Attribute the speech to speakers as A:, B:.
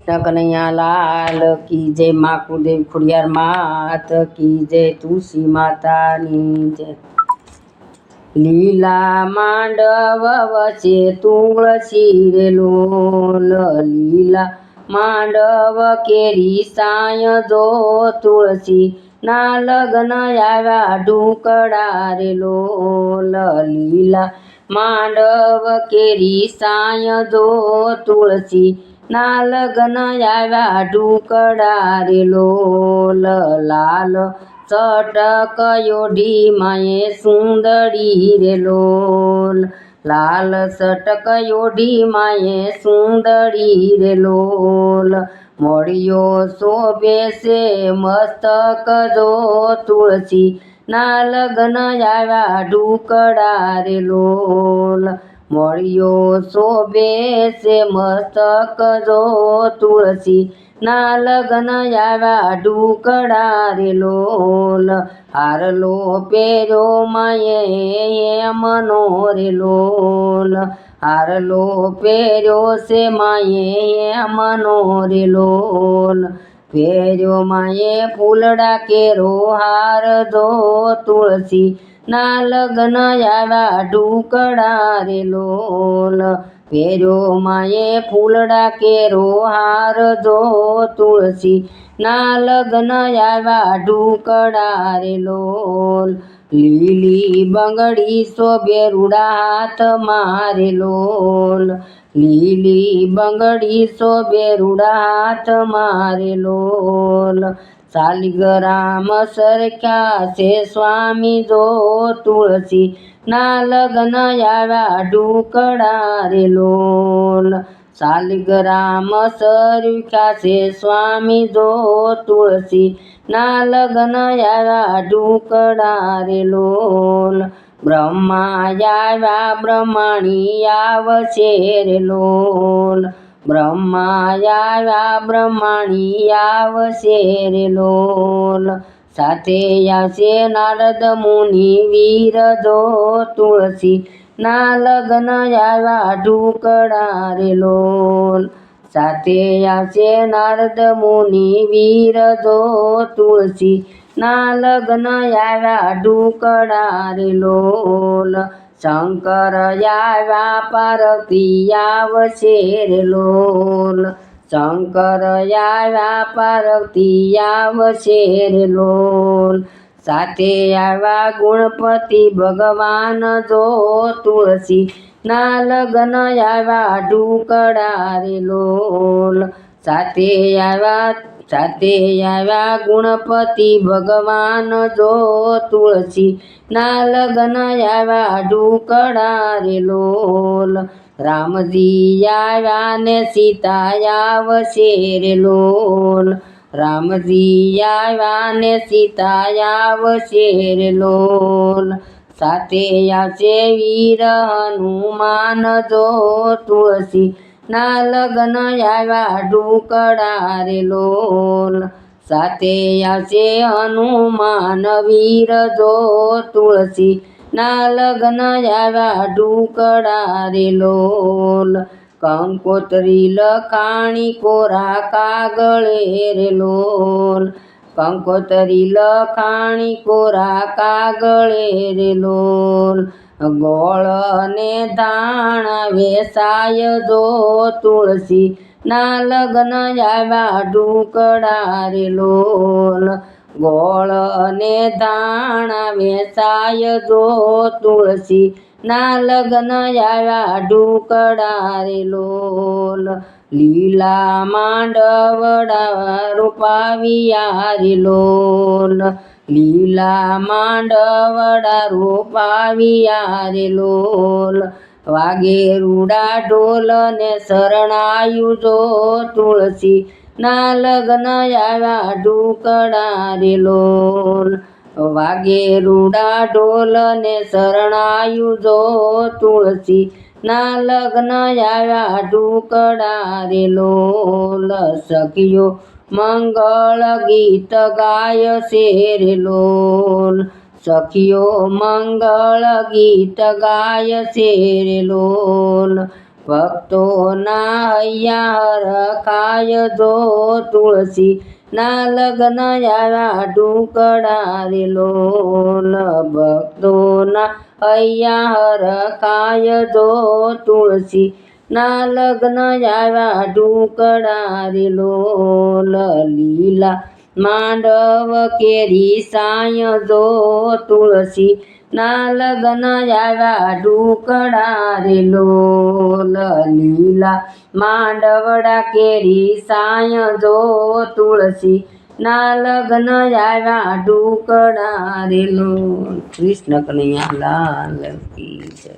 A: कन्हैया लाल की जय। माँ कुलदेवी खुड़ियार मात की जय। तुलसी माता नी जय। लीला मांडव वचे तुलसी रे लोल। लीला मांडव केरी साय जो तुलसी ना लग्न आव्या ढुकड़ा रे लोल। लीला मांडव केरी साय जो तुलसी ना लग्न आव्या ढुकड़ा रे लोल। लाल चटक योढी माये सुंदरी रे लोल। लाल चटक योढी माये सुंदरी रे लोल। मोड़ियो शोभे से मस्तक जो तुलसी ना लग्न आव्या ढुकड़ा रे लोल। मोड़ियो शोभे से मस्तक जो तुलसी ना लग्न आव्या ढुकड़ा रे लोल। हारलो पेरो माये मनो रे लोल। हारलो पेरो से माये मनो रे लोल। पेरो माये फूलड़ा केरो हार दो तुलसी ना लग्न आव्या ढुकड़ा रे लोल। पेरो माये फूलड़ा केरो हार दो तुलसी ना लग्न आव्या ढुकड़ा रे लोल। लीली बंगड़ी शोभे रूड़ा हाथ मारे लोल। लीली बंगड़ी शोभे रूड़ा हाथ मारे लोल। शालिग्राम सरख्या से स्वामी जो तुलसी ना लग्न आव्या ढुकड़ा रे लोल। शालिग्राम सरख्या से स्वामी जो तुलसी ना लग्न आव्या ढुकड़ा रे लोल। ब्रह्मा आव्या ब्रह्मणी आवशे रे लोल। ब्रह्मा आव्या ब्रह्मणी आवशे रे लोल। साथे आवशे नारद मुनि वीर जो तुलसी ना लग्न आव्या ढुकड़ा रे लोल। साथे आवशे नारद मुनि वीर जो तुलसी ना लग्न आव्या ढुकड़ा रे लोल। शंकर आव्या पार्वती आवशे रे लोल। शंकर आव्या पार्वती आवशे रे लोल। साथे आव्या गणपति भगवान जो तुलसी ना लग्न आव्या ढुकड़ा रे लोल। साथे आव्या गणपति भगवान जो तुलसी ना लग्न आव्या ढुकड़ा रे लोल। रामजी आव्या ने सीता आवशे रे लोल। रामजी आव्या ने सीता आवशे रे लोल। साथे आवशे वीर हनुमान जो तुलसी ना लग्न आव्या ढुकड़ा रे लोल। साथे आवशे हनुमान वीर जो तुलसी ना लग्न आव्या ढुकड़ा रे लोल। कंकोत्री लखाणी कोरा कागळे रे लोल। कंकोत्री लखाणी कोरा कागळे रे लोल। गोळ ने धाणा वेसाय जो तुलसी ना लग्न आव्या ढुकड़ा रे लोल। गोळ ने धाणा वेसाय जो तुलसी ना लग्न आव्या ढुकड़ा रे लोल। लीला मांडवड़ा रूपाविया रे लोल। लीला मांडवड़ा रूपाविया रे लोल। वागे रूड़ा ढोल ने शरणायु जो तुलसी ना लग्न आव्या ढुकड़ा रे लोल। वागे रूड़ा ढोल ने शरणायु जो तुलसी ना लग्न आव्या ढुकड़ा रे लोल। सखियो मंगल गीत गायशे रे लोल। सखियो मंगल गीत गायशे रे लोल। ભક્તોના હૈયા હરખાય જો તુલસી ના લગ્ન આવ્યા ઢુકડા રે લોલ. ભક્તોના હૈયા હરખાય જો તુલસી ના લગ્ન આવ્યા ઢુકડા રે લોલ. લીલા માંડવ કેરી સાય જો તુલસી ના લગ્ન આવ્યા ઢુકડા રે લોલ. લીલા માંડવડા કેરી સાય જો તુલસી ના લગ્ન આવ્યા ઢુકડા રે લોલ. કૃષ્ણ કનૈયા લાલ કી જય.